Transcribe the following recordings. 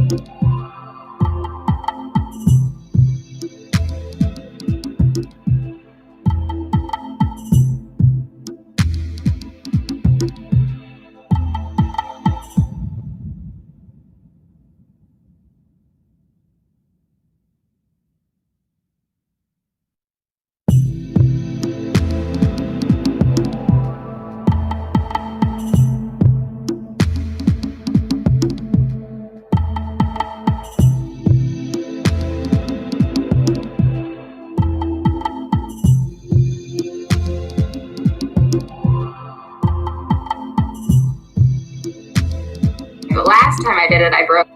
The last time I did it, I broke.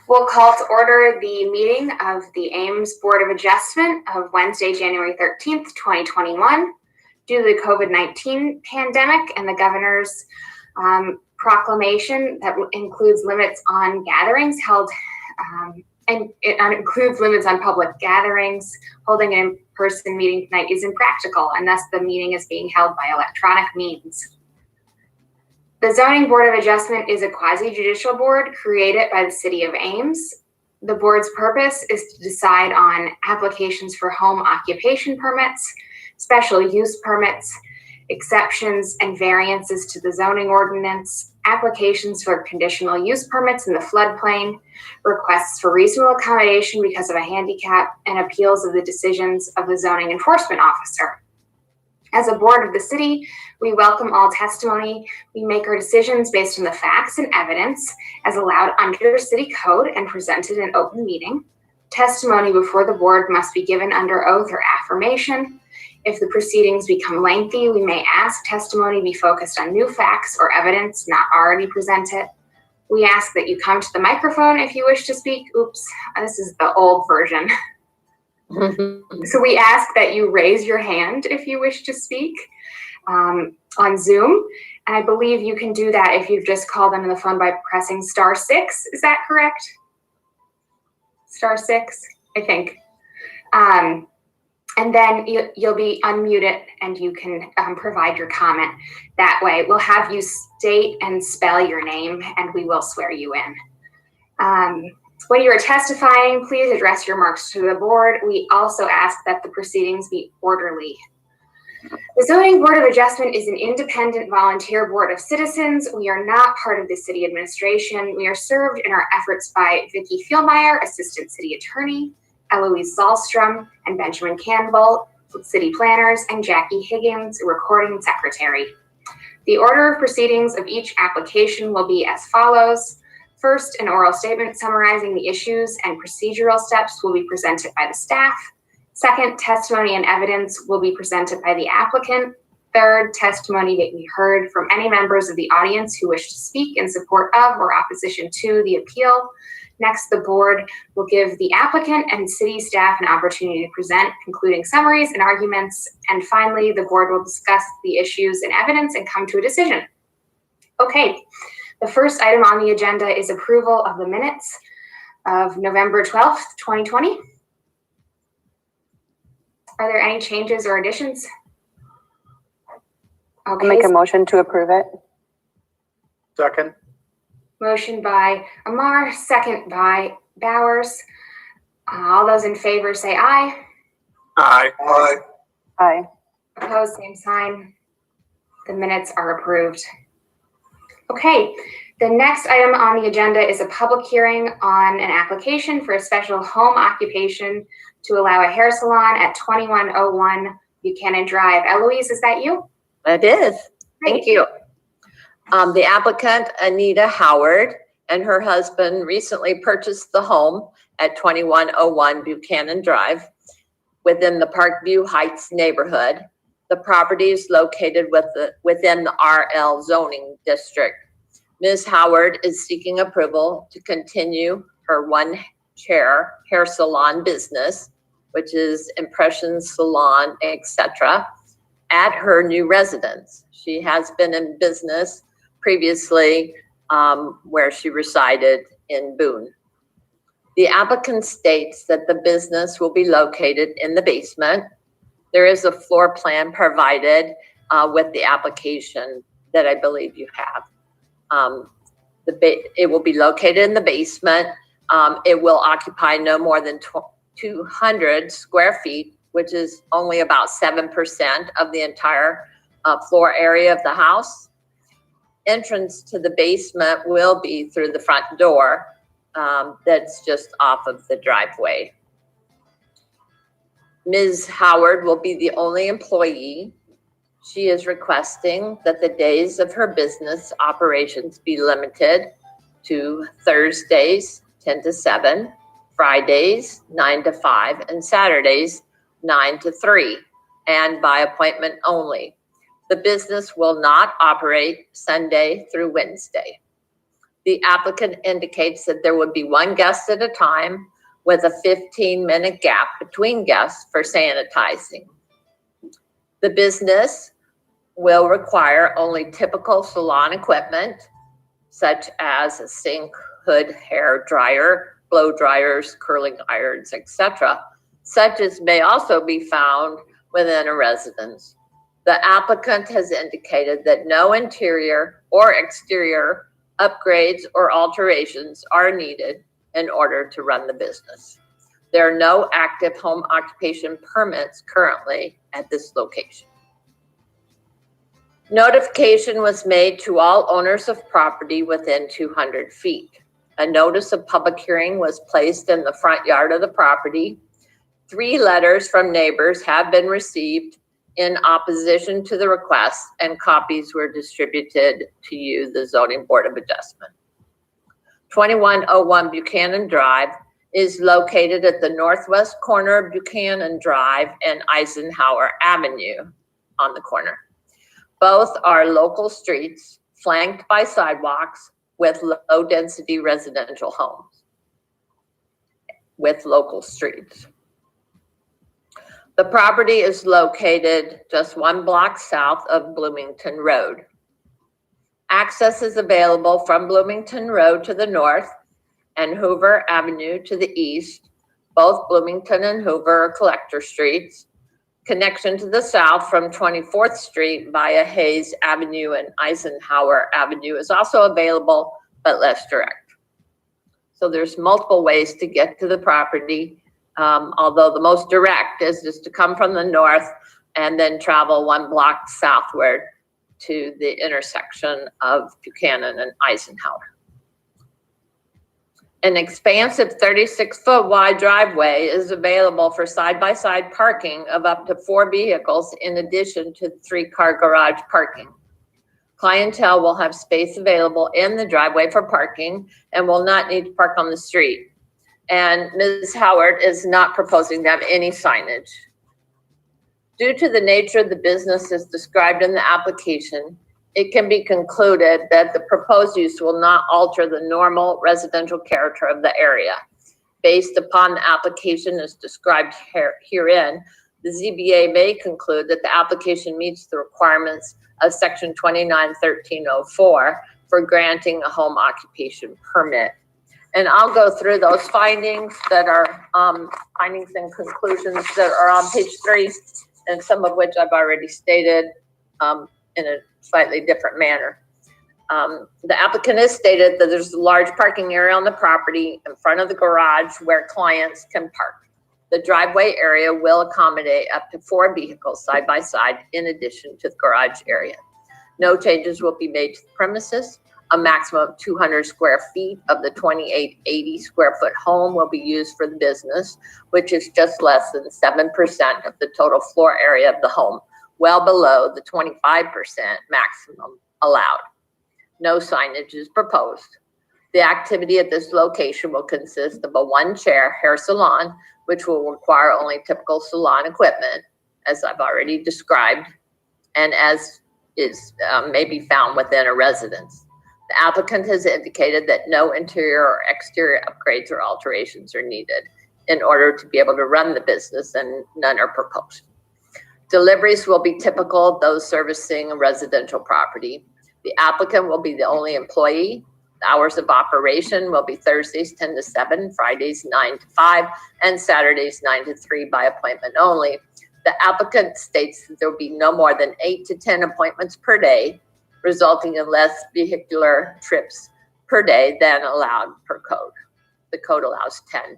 We'll call to order the meeting of the Ames Board of Adjustment of Wednesday, January 13th, 2021. Due to the COVID-19 pandemic and the governor's proclamation that includes limits on gatherings held, and it includes limits on public gatherings, holding an in-person meeting tonight is impractical, and thus the meeting is being held by electronic means. The Zoning Board of Adjustment is a quasi-judicial board created by the City of Ames. The board's purpose is to decide on applications for home occupation permits, special use permits, exceptions and variances to the zoning ordinance, applications for conditional use permits in the floodplain, requests for reasonable accommodation because of a handicap, and appeals of the decisions of the zoning enforcement officer. As a board of the city, we welcome all testimony. We make our decisions based on the facts and evidence as allowed under city code and presented in open meeting. Testimony before the board must be given under oath or affirmation. If the proceedings become lengthy, we may ask testimony be focused on new facts or evidence not already presented. We ask that you come to the microphone if you wish to speak. Oops, this is the old version. So we ask that you raise your hand if you wish to speak on Zoom. And I believe you can do that if you've just called into the phone by pressing *6. Is that correct? *6, I think. And then you'll be unmuted and you can provide your comment that way. We'll have you state and spell your name and we will swear you in. When you are testifying, please address your remarks to the board. We also ask that the proceedings be orderly. The Zoning Board of Adjustment is an independent volunteer board of citizens. We are not part of the city administration. We are served in our efforts by Vicki Fielmeyer, Assistant City Attorney, Eloise Zalstrom, and Benjamin Campbell, city planners, and Jackie Higgins, recording secretary. The order of proceedings of each application will be as follows. First, an oral statement summarizing the issues and procedural steps will be presented by the staff. Second, testimony and evidence will be presented by the applicant. Third, testimony may be heard from any members of the audience who wish to speak in support of or opposition to the appeal. Next, the board will give the applicant and city staff an opportunity to present concluding summaries and arguments. And finally, the board will discuss the issues and evidence and come to a decision. Okay. The first item on the agenda is approval of the minutes of November 12th, 2020. Are there any changes or additions? Okay. I'll make a motion to approve it. Second. Motion by Amar, second by Bowers. All those in favor say aye. Aye. Aye. Aye. Opposed, same sign. The minutes are approved. Okay, the next item on the agenda is a public hearing on an application for a special home occupation to allow a hair salon at 2101 Buchanan Drive. Eloise, is that you? It is. Great. Thank you. The applicant, Anita Howard, and her husband recently purchased the home at 2101 Buchanan Drive within the Parkview Heights neighborhood. The property is located within the RL zoning district. Ms. Howard is seeking approval to continue her one-chair hair salon business, which is Impressions Salon, etc., at her new residence. She has been in business previously where she resided in Boone. The applicant states that the business will be located in the basement. There is a floor plan provided with the application that I believe you have. It will be located in the basement. It will occupy no more than 200 square feet, which is only about 7% of the entire floor area of the house. Entrance to the basement will be through the front door that's just off of the driveway. Ms. Howard will be the only employee. She is requesting that the days of her business operations be limited to Thursdays, 10 to 7, Fridays, 9 to 5, and Saturdays, 9 to 3, and by appointment only. The business will not operate Sunday through Wednesday. The applicant indicates that there would be one guest at a time with a 15-minute gap between guests for sanitizing. The business will require only typical salon equipment, such as a sink, hood, hair dryer, blow dryers, curling irons, etc., such as may also be found within a residence. The applicant has indicated that no interior or exterior upgrades or alterations are needed in order to run the business. There are no active home occupation permits currently at this location. Notification was made to all owners of property within 200 feet. A notice of public hearing was placed in the front yard of the property. 3 letters from neighbors have been received in opposition to the request, and copies were distributed to you, the Zoning Board of Adjustment. 2101 Buchanan Drive is located at the northwest corner of Buchanan Drive and Eisenhower Avenue on the corner. Both are local streets flanked by sidewalks with low-density residential homes with local streets. The property is located just 1 block south of Bloomington Road. Access is available from Bloomington Road to the north and Hoover Avenue to the east. Both Bloomington and Hoover are collector streets. Connection to the south from 24th Street via Hayes Avenue and Eisenhower Avenue is also available, but less direct. So there's multiple ways to get to the property, although the most direct is just to come from the north and then travel 1 block southward to the intersection of Buchanan and Eisenhower. An expansive 36-foot wide driveway is available for side-by-side parking of up to 4 vehicles in addition to 3-car garage parking. Clientele will have space available in the driveway for parking and will not need to park on the street. And Ms. Howard is not proposing to have any signage. Due to the nature of the business as described in the application, it can be concluded that the proposed use will not alter the normal residential character of the area. Based upon the application as described herein, the ZBA may conclude that the application meets the requirements of section 291304 for granting a home occupation permit. And I'll go through those findings that are findings and conclusions that are on page 3, and some of which I've already stated in a slightly different manner. The applicant has stated that there's a large parking area on the property in front of the garage where clients can park. The driveway area will accommodate up to 4 vehicles side by side in addition to the garage area. No changes will be made to the premises. A maximum of 200 square feet of the 2880 square foot home will be used for the business, which is just less than 7% of the total floor area of the home, well below the 25% maximum allowed. No signage is proposed. The activity at this location will consist of a 1-chair hair salon, which will require only typical salon equipment, as I've already described, and as is may be found within a residence. The applicant has indicated that no interior or exterior upgrades or alterations are needed in order to be able to run the business, and none are proposed. Deliveries will be typical of those servicing a residential property. The applicant will be the only employee. The hours of operation will be Thursdays 10 to 7, Fridays 9 to 5, and Saturdays 9 to 3 by appointment only. The applicant states that there will be no more than 8 to 10 appointments per day, resulting in less vehicular trips per day than allowed per code. The code allows 10.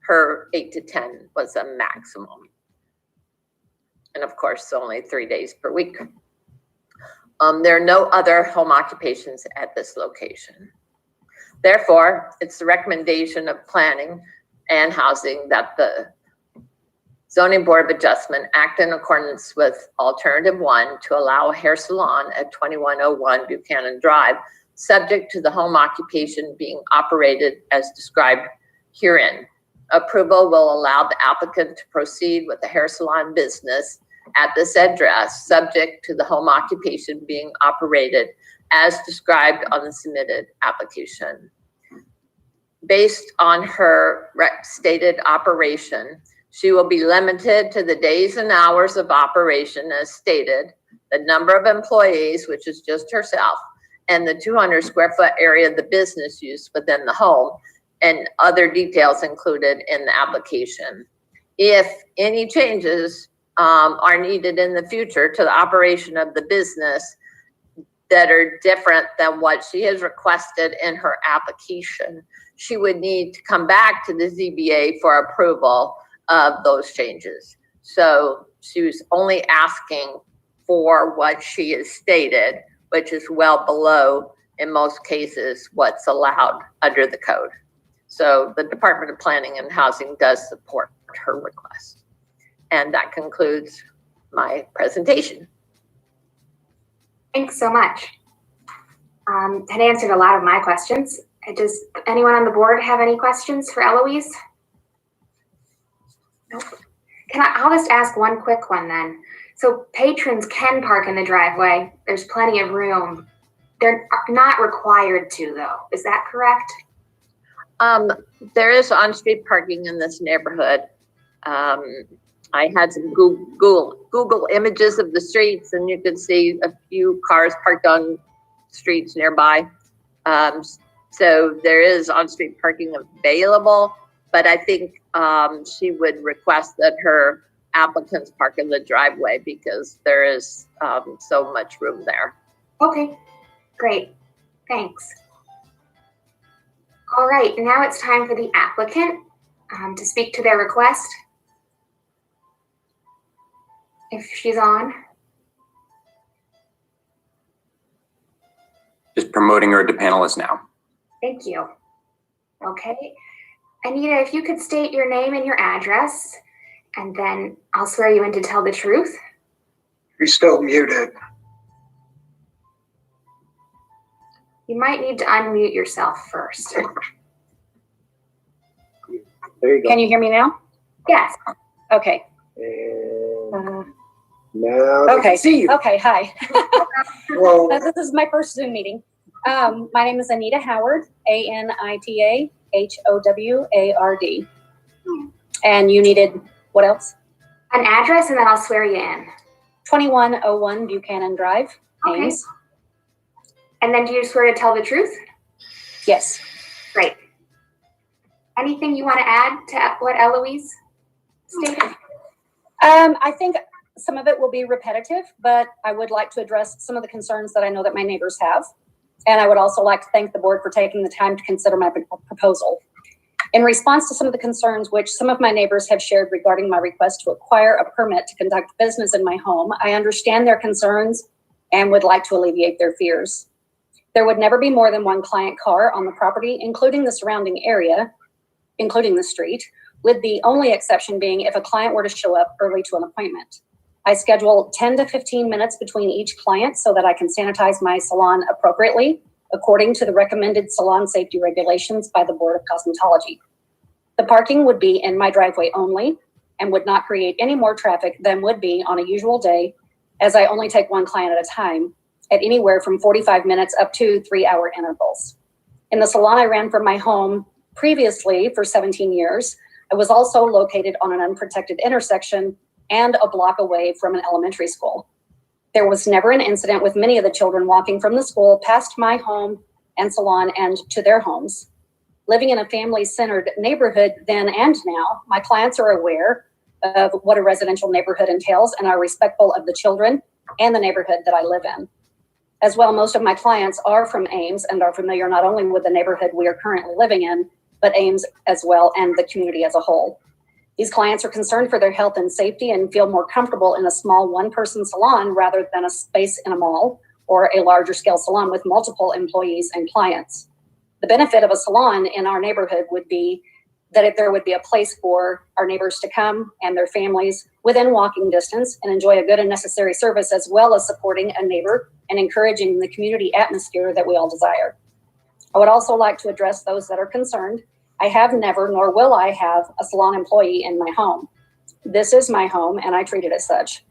Her 8 to 10 was a maximum. And of course, only 3 days per week. There are no other home occupations at this location. Therefore, it's the recommendation of planning and housing that the Zoning Board of Adjustment act in accordance with Alternative 1 to allow a hair salon at 2101 Buchanan Drive, subject to the home occupation being operated as described herein. Approval will allow the applicant to proceed with the hair salon business at this address, subject to the home occupation being operated as described on the submitted application. Based on her stated operation, she will be limited to the days and hours of operation as stated, the number of employees, which is just herself, and the 200 square foot area of the business use within the home, and other details included in the application. If any changes are needed in the future to the operation of the business that are different than what she has requested in her application, she would need to come back to the ZBA for approval of those changes. So she was only asking for what she has stated, which is well below, in most cases, what's allowed under the code. So the Department of Planning and Housing does support her request. And that concludes my presentation. Thanks so much. That answered a lot of my questions. Does anyone on the board have any questions for Eloise? Nope. I'll just ask one quick one then. So patrons can park in the driveway. There's plenty of room. They're not required to, though. Is that correct? There is on-street parking in this neighborhood. I had some Google images of the streets, and you could see a few cars parked on streets nearby. So there is on-street parking available, but I think she would request that her applicants park in the driveway because there is so much room there. Okay, great. Thanks. All right, now it's time for the applicant to speak to their request. If she's on. Just promoting her to panelist now. Thank you. Okay. Anita, if you could state your name and your address, and then I'll swear you in to tell the truth. You're still muted. You might need to unmute yourself first. There you go. Can you hear me now? Yes. Okay. And now they Okay. can see you. Okay. Hi. Well, This is my first Zoom meeting. My name is Anita Howard, Anita Howard. And you needed what else? An address, and then I'll swear you in. 2101 Buchanan Drive, Okay. Ames. And then do you swear to tell the truth? Yes. Great. Anything you want to add to what Eloise stated? I think some of it will be repetitive, but I would like to address some of the concerns that I know that my neighbors have. And I would also like to thank the board for taking the time to consider my proposal. In response to some of the concerns which some of my neighbors have shared regarding my request to acquire a permit to conduct business in my home, I understand their concerns and would like to alleviate their fears. There would never be more than one client car on the property, including the surrounding area, including the street, with the only exception being if a client were to show up early to an appointment. I schedule 10 to 15 minutes between each client so that I can sanitize my salon appropriately, according to the recommended salon safety regulations by the Board of Cosmetology. The parking would be in my driveway only and would not create any more traffic than would be on a usual day, as I only take one client at a time at anywhere from 45 minutes up to 3-hour intervals. In the salon I ran from my home previously for 17 years, I was also located on an unprotected intersection and a block away from an elementary school. There was never an incident with many of the children walking from the school past my home and salon and to their homes. Living in a family-centered neighborhood then and now, my clients are aware of what a residential neighborhood entails and are respectful of the children and the neighborhood that I live in. As well, most of my clients are from Ames and are familiar not only with the neighborhood we are currently living in, but Ames as well and the community as a whole. These clients are concerned for their health and safety and feel more comfortable in a small one-person salon rather than a space in a mall or a larger scale salon with multiple employees and clients. The benefit of a salon in our neighborhood would be that there would be a place for our neighbors to come and their families within walking distance and enjoy a good and necessary service, as well as supporting a neighbor and encouraging the community atmosphere that we all desire. I would also like to address those that are concerned. I have never, nor will I have, a salon employee in my home. This is my home and I treat it as such.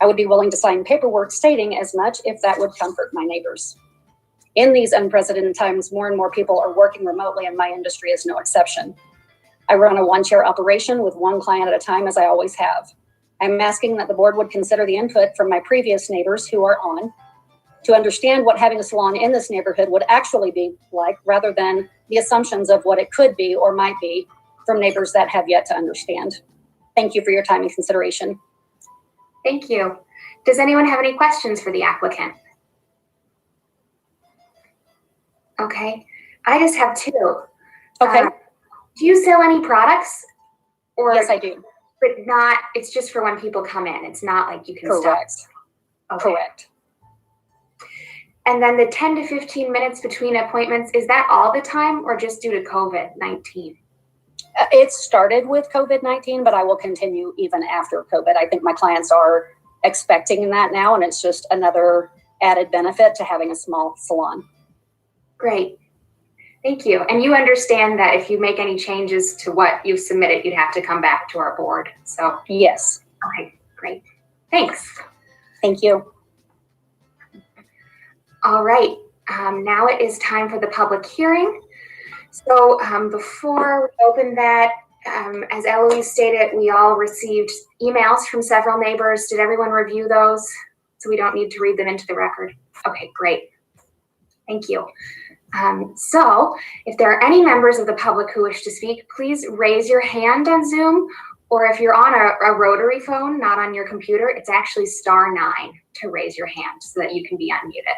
I would be willing to sign paperwork stating as much if that would comfort my neighbors. In these unprecedented times, more and more people are working remotely and my industry is no exception. I run a one-chair operation with one client at a time, as I always have. I'm asking that the board would consider the input from my previous neighbors who are on to understand what having a salon in this neighborhood would actually be like, rather than the assumptions of what it could be or might be from neighbors that have yet to understand. Thank you for your time and consideration. Thank you. Does anyone have any questions for the applicant? Okay, I just have two. Okay, Do you sell any products? Or, yes, I do. but not, it's just for when people come in. It's not like you can Correct. stop. Okay. Correct. And then the 10 to 15 minutes between appointments, is that all the time or just due to COVID-19? It started with COVID-19, but I will continue even after COVID. I think my clients are expecting that now, and it's just another added benefit to having a small salon. Great. Thank you. And you understand that if you make any changes to what you've submitted, you'd have to come back to our board. So, Yes. okay, great. Thanks. Thank you. All right. Now it is time for the public hearing. So before we open that, as Eloise stated, we all received emails from several neighbors. Did everyone review those? So we don't need to read them into the record. Okay, great. Thank you. So if there are any members of the public who wish to speak, please raise your hand on Zoom, or if you're on a rotary phone, not on your computer, it's actually *9 to raise your hand so that you can be unmuted.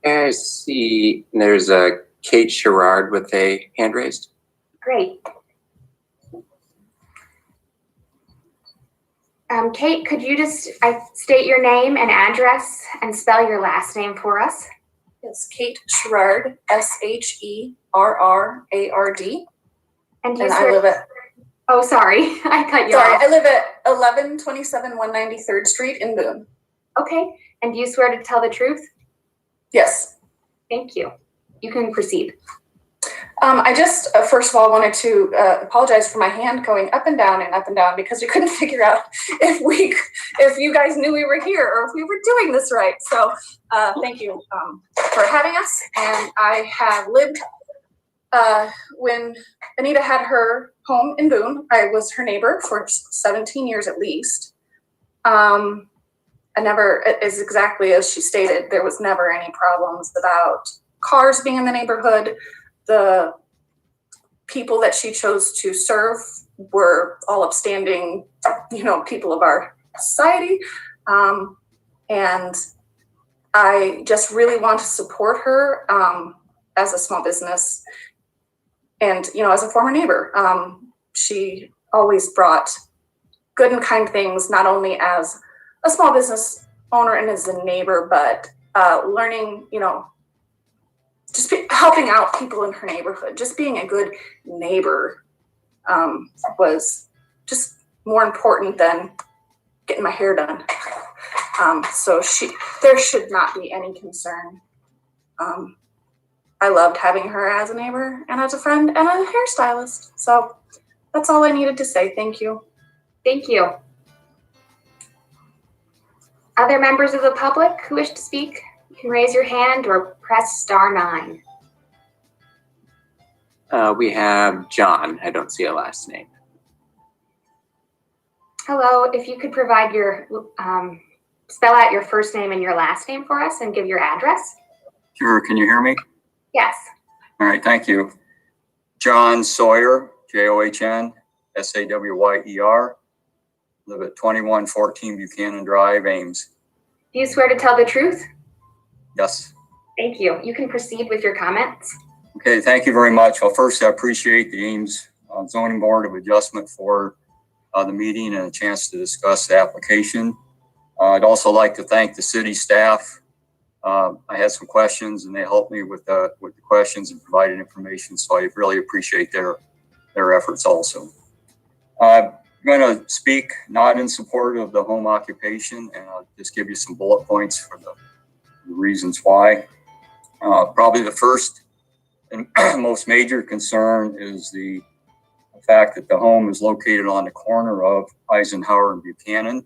I see there's a Kate Sherrard with a hand raised. Great. Kate, could you just state your name and address and spell your last name for us? It's Kate Sherrard, Sherrard. And you And I live at, Oh, sorry, I cut you sorry, off. I live at 1127 193rd Street in Boone. Okay, and do you swear to tell the truth? Yes. Thank you. You can proceed. I just, first of all, wanted to apologize for my hand going up and down because we couldn't figure out if you guys knew we were here or if we were doing this right. So thank you for having us. And I have lived, when Anita had her home in Boone, I was her neighbor for 17 years at least. I never, as exactly as she stated, there was never any problems about cars being in the neighborhood. The people that she chose to serve were all upstanding, people of our society. And I just really want to support her as a small business and, as a former neighbor. She always brought good and kind things, not only as a small business owner and as a neighbor, but learning, just helping out people in her neighborhood, just being a good neighbor was just more important than getting my hair done. So there should not be any concern. I loved having her as a neighbor and as a friend and a hairstylist. So that's all I needed to say. Thank you. Thank you. Other members of the public who wish to speak, you can raise your hand or press *9. We have John. I don't see a last name. Hello, if you could provide your, spell out your first name and your last name for us and give your address. Sure, can you hear me? Yes. All right, thank you. John Sawyer, John Saywer, live at 2114 Buchanan Drive, Ames. Do you swear to tell the truth? Yes. Thank you. You can proceed with your comments. Okay, thank you very much. Well, first, I appreciate the Ames Zoning Board of Adjustment for the meeting and a chance to discuss the application. I'd also like to thank the city staff. I had some questions and they helped me with the questions and provided information, so I really appreciate their efforts also. I'm going to speak not in support of the home occupation, and I'll just give you some bullet points for the reasons why. Probably the first and most major concern is the fact that the home is located on the corner of Eisenhower and Buchanan.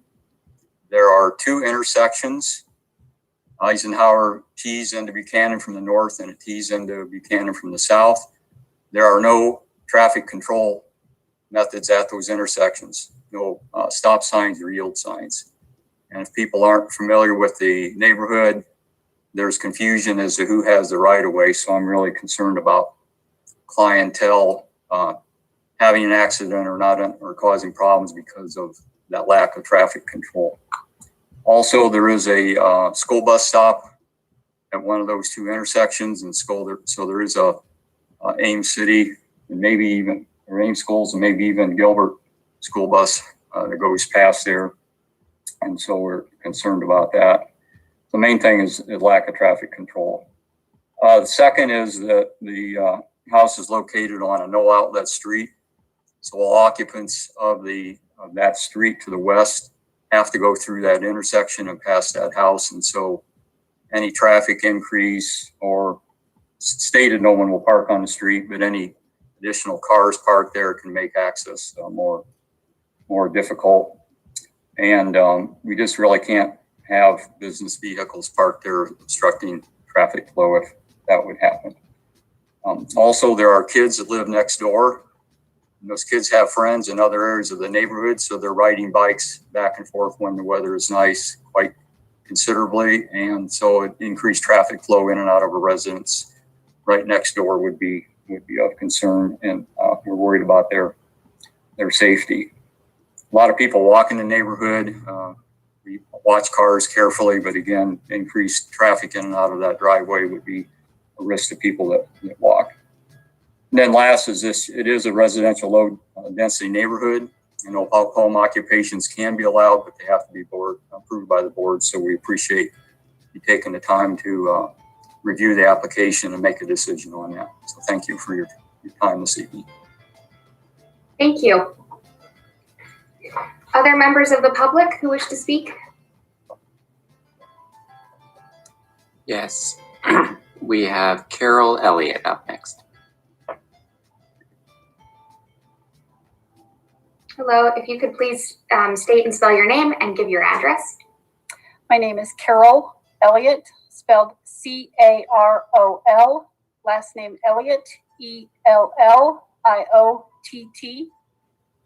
There are two intersections. Eisenhower tees into Buchanan from the north and it tees into Buchanan from the south. There are no traffic control methods at those intersections, no stop signs or yield signs. And if people aren't familiar with the neighborhood, there's confusion as to who has the right of way. So I'm really concerned about clientele having an accident or not, or causing problems because of that lack of traffic control. Also, there is a school bus stop at one of those two intersections, and so there is a Ames City and maybe even or Ames schools and maybe even Gilbert school bus that goes past there, and so we're concerned about that. The main thing is the lack of traffic control. The second is that the house is located on a no outlet street, so all occupants of that street to the west have to go through that intersection and pass that house, and so any traffic increase, or stated no one will park on the street, but any additional cars parked there can make access more difficult. And we just really can't have business vehicles parked there obstructing traffic flow if that would happen. Also, there are kids that live next door. And those kids have friends in other areas of the neighborhood, so they're riding bikes back and forth when the weather is nice quite considerably. And so it increased traffic flow in and out of a residence right next door would be of concern, and we're worried about their safety. A lot of people walk in the neighborhood. We watch cars carefully, but again, increased traffic in and out of that driveway would be a risk to people that walk. And then last is this: it is a residential low density neighborhood. Home occupations can be allowed, but they have to be approved by the board. So we appreciate you taking the time to review the application and make a decision on that. So thank you for your time this evening. Thank you. Other members of the public who wish to speak? Yes. We have Carol Elliott up next. Hello, if you could please state and spell your name and give your address. My name is Carol Elliott, spelled C-A-R-O-L, last name Elliott, E-L-L-I-O-T-T.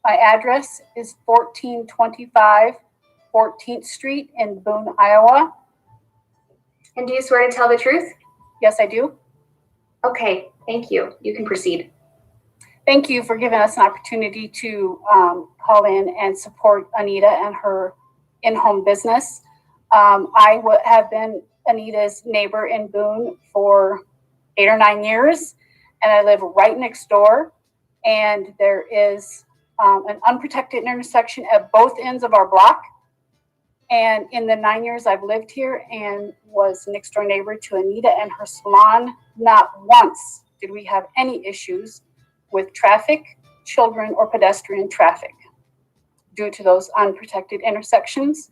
My address is 1425 14th Street in Boone, Iowa. And do you swear to tell the truth? Yes, I do. Okay, thank you. You can proceed. Thank you for giving us an opportunity to call in and support Anita and her in-home business. I have been Anita's neighbor in Boone for 8 or 9 years, and I live right next door. And there is an unprotected intersection at both ends of our block. And in the 9 years I've lived here and was next door neighbor to Anita and her salon, not once did we have any issues with traffic, children, or pedestrian traffic due to those unprotected intersections.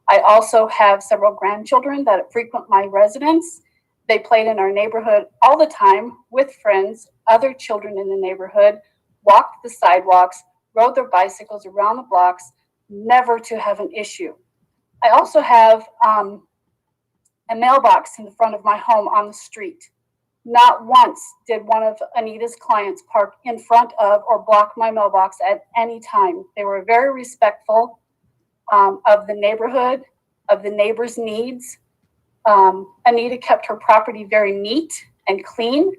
I also have several grandchildren that frequent my residence. They played in our neighborhood all the time with friends, other children in the neighborhood, walked the sidewalks, rode their bicycles around the blocks, never to have an issue. I also have a mailbox in the front of my home on the street. Not once did one of Anita's clients park in front of or block my mailbox at any time. They were very respectful of the neighborhood, of the neighbors' needs. Anita kept her property very neat and clean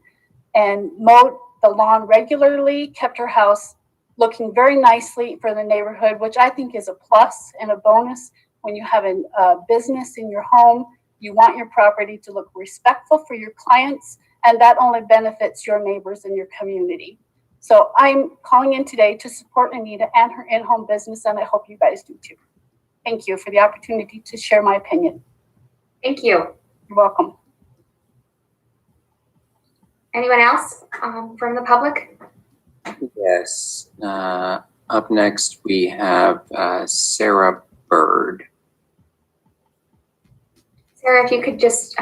and mowed the lawn regularly, kept her house looking very nicely for the neighborhood, which I think is a plus and a bonus. When you have a business in your home, you want your property to look respectful for your clients, and that only benefits your neighbors and your community. So I'm calling in today to support Anita and her in-home business, and I hope you guys do too. Thank you for the opportunity to share my opinion. Thank you. You're welcome. Anyone else from the public? Yes. Up next, we have Sarah Byrd. Sarah, if you could just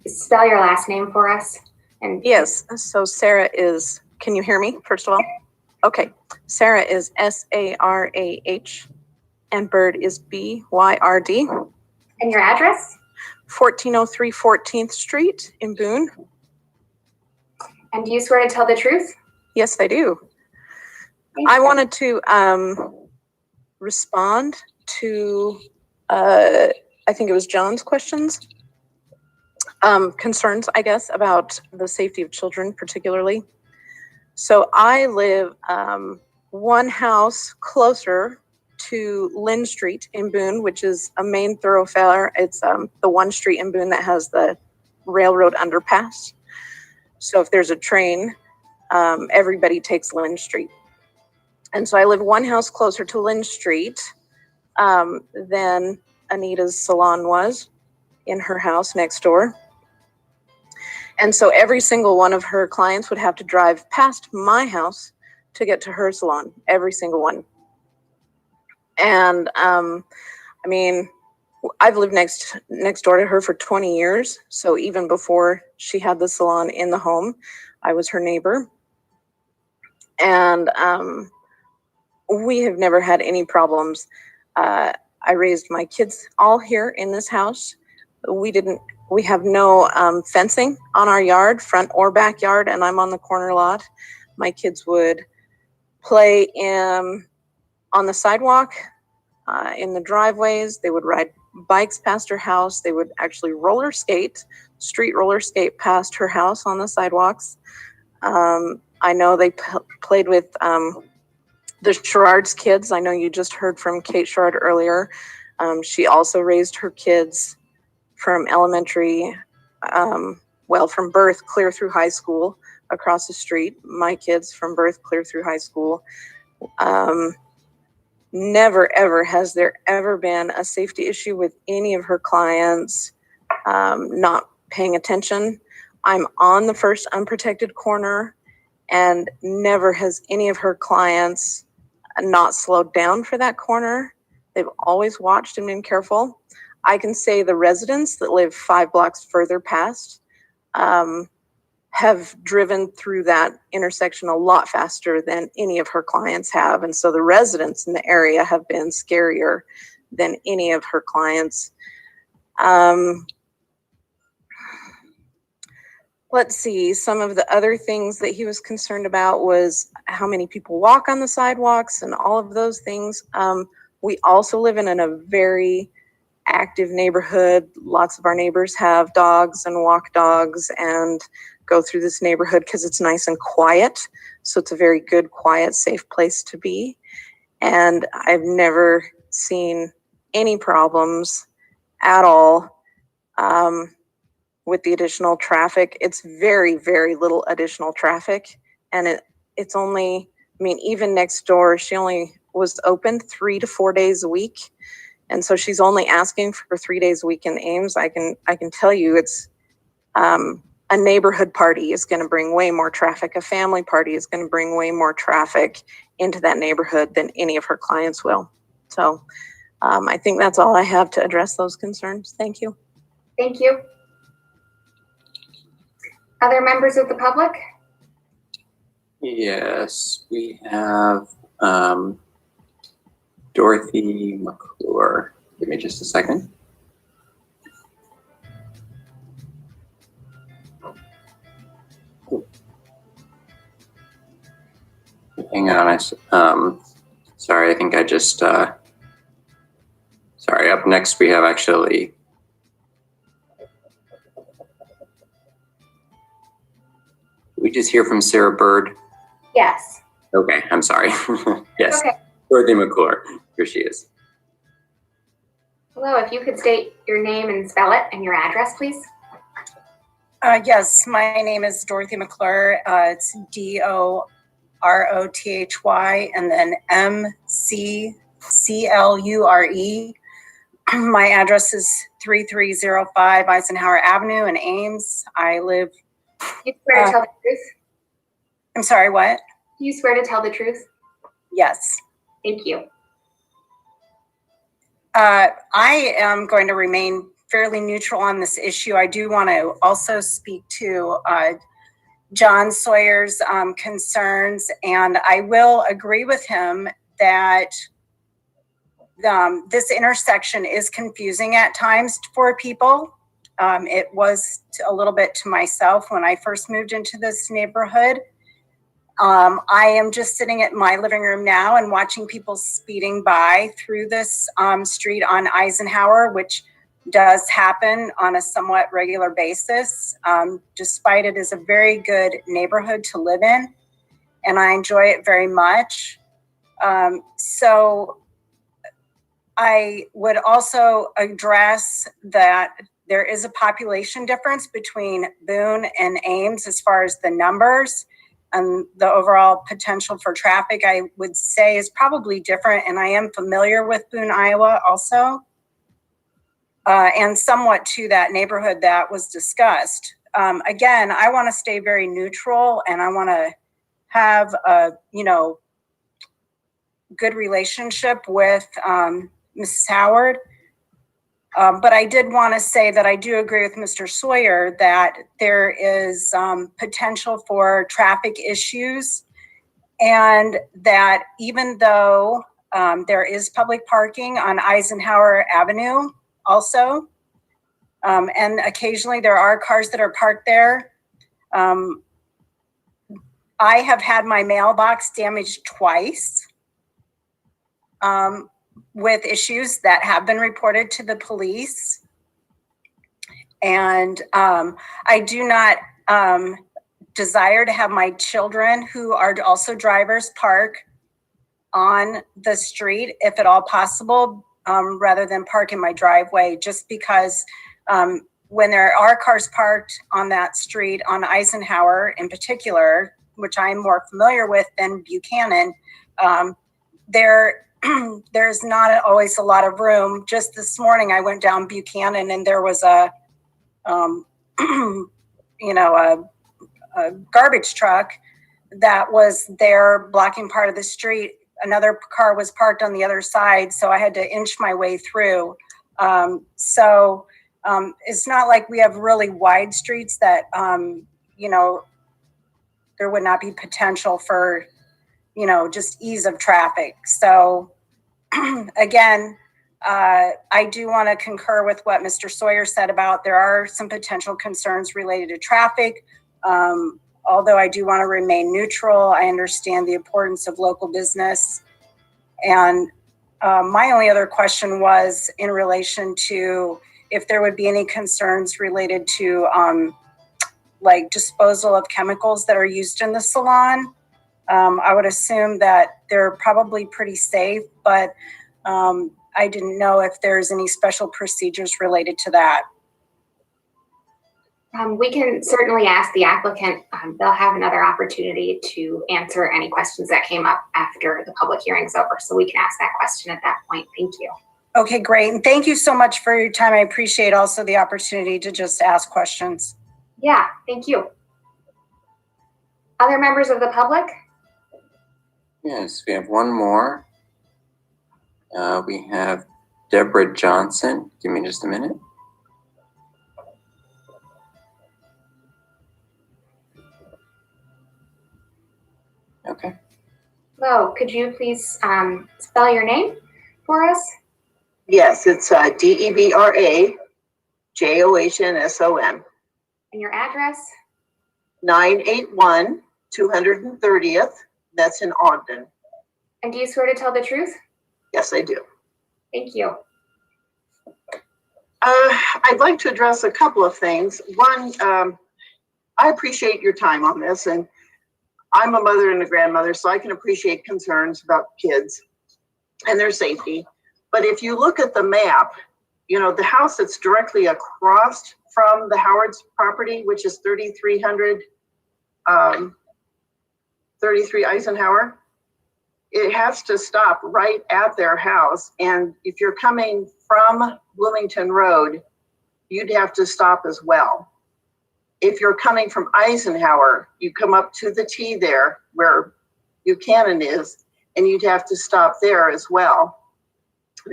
spell your last name for us. And yes, so Sarah is, can you hear me, first of all? Okay, Sarah is S-A-R-A-H, and Byrd is B-Y-R-D. And your address? 1403 14th Street in Boone. And do you swear to tell the truth? Yes, I do. Thank I you. wanted to respond to, I think it was John's questions. Concerns, I guess, about the safety of children particularly. So I live one house closer to Lynn Street in Boone, which is a main thoroughfare. It's the one street in Boone that has the railroad underpass. So if there's a train, everybody takes Lynn Street. And so I live one house closer to Lynn Street than Anita's salon was in her house next door. And so every single one of her clients would have to drive past my house to get to her salon, every single one. And I mean, I've lived next door to her for 20 years. So even before she had the salon in the home, I was her neighbor. And we have never had any problems. I raised my kids all here in this house. We have no fencing on our yard, front or backyard, and I'm on the corner lot. My kids would play on the sidewalk, in the driveways. They would ride bikes past her house. They would actually street roller skate past her house on the sidewalks. I know they played with the Sherrard's kids. I know you just heard from Kate Sherrard earlier. She also raised her kids from elementary, from birth clear through high school across the street. My kids from birth clear through high school. Never, ever has there ever been a safety issue with any of her clients not paying attention. I'm on the first unprotected corner, and never has any of her clients not slowed down for that corner. They've always watched and been careful. I can say the residents that live 5 blocks further past have driven through that intersection a lot faster than any of her clients have. And so the residents in the area have been scarier than any of her clients. Let's see, some of the other things that he was concerned about was how many people walk on the sidewalks and all of those things. We also live in a very active neighborhood. Lots of our neighbors have dogs and walk dogs and go through this neighborhood because it's nice and quiet. So it's a very good, quiet, safe place to be. And I've never seen any problems at all with the additional traffic. It's very, very little additional traffic. And it's only, I mean, even next door, she only was open 3 to 4 days a week. And so she's only asking for 3 days a week in Ames. I can tell you it's a neighborhood party is going to bring way more traffic. A family party is going to bring way more traffic into that neighborhood than any of her clients will. So I think that's all I have to address those concerns. Thank you. Thank you. Other members of the public? Yes, we have Dorothy McClure. Give me just a second. Hang on, sorry, I think I just, sorry, up next we have actually, we just hear from Sarah Byrd. Yes. Okay, I'm sorry. Yes, Okay. Dorothy McClure, here she is. Hello, if you could state your name and spell it and your address, please. Yes, my name is Dorothy McClure. It's DOROTHY and then MCCLURE. My address is 3305 Eisenhower Avenue in Ames. I live. You swear to tell the truth? I'm sorry, what? Do you swear to tell the truth? Yes. Thank you. I am going to remain fairly neutral on this issue. I do want to also speak to John Sawyer's concerns, and I will agree with him that this intersection is confusing at times for people. It was a little bit to myself when I first moved into this neighborhood. I am just sitting at my living room now and watching people speeding by through this street on Eisenhower, which does happen on a somewhat regular basis, despite it is a very good neighborhood to live in, and I enjoy it very much. So I would also address that there is a population difference between Boone and Ames as far as the numbers, and the overall potential for traffic, I would say, is probably different. And I am familiar with Boone, Iowa also, and somewhat to that neighborhood that was discussed. Again, I want to stay very neutral, and I want to have a, good relationship with Mrs. Howard. But I did want to say that I do agree with Mr. Sawyer that there is potential for traffic issues, and that even though there is public parking on Eisenhower Avenue also, and occasionally there are cars that are parked there, I have had my mailbox damaged twice with issues that have been reported to the police. And I do not desire to have my children, who are also drivers, park on the street, if at all possible, rather than park in my driveway, just because when there are cars parked on that street, on Eisenhower in particular, which I'm more familiar with than Buchanan, there's not always a lot of room. Just this morning, I went down Buchanan and there was a garbage truck that was there blocking part of the street. Another car was parked on the other side, so I had to inch my way through. It's not like we have really wide streets that, there would not be potential for, just ease of traffic. So again, I do want to concur with what Mr. Sawyer said about there are some potential concerns related to traffic. Although I do want to remain neutral, I understand the importance of local business. And my only other question was in relation to if there would be any concerns related to like disposal of chemicals that are used in the salon. I would assume that they're probably pretty safe, but I didn't know if there's any special procedures related to that. We can certainly ask the applicant. They'll have another opportunity to answer any questions that came up after the public hearing's over. So we can ask that question at that point. Thank you. Okay, great. And thank you so much for your time. I appreciate also the opportunity to just ask questions. Yeah, thank you. Other members of the public? Yes, we have one more. We have Deborah Johnson. Give me just a minute. Okay. Hello, could you please spell your name for us? Yes, it's DEBRA JOHNSON. And your address? 981 230th. That's in Ogden. And do you swear to tell the truth? Yes, I do. Thank you. I'd like to address a couple of things. One, I appreciate your time on this, and I'm a mother and a grandmother, so I can appreciate concerns about kids and their safety. But if you look at the map, the house that's directly across from the Howard's property, which is 3300 33 Eisenhower, it has to stop right at their house. And if you're coming from Bloomington Road, you'd have to stop as well. If you're coming from Eisenhower, you come up to the T there where Buchanan is, and you'd have to stop there as well.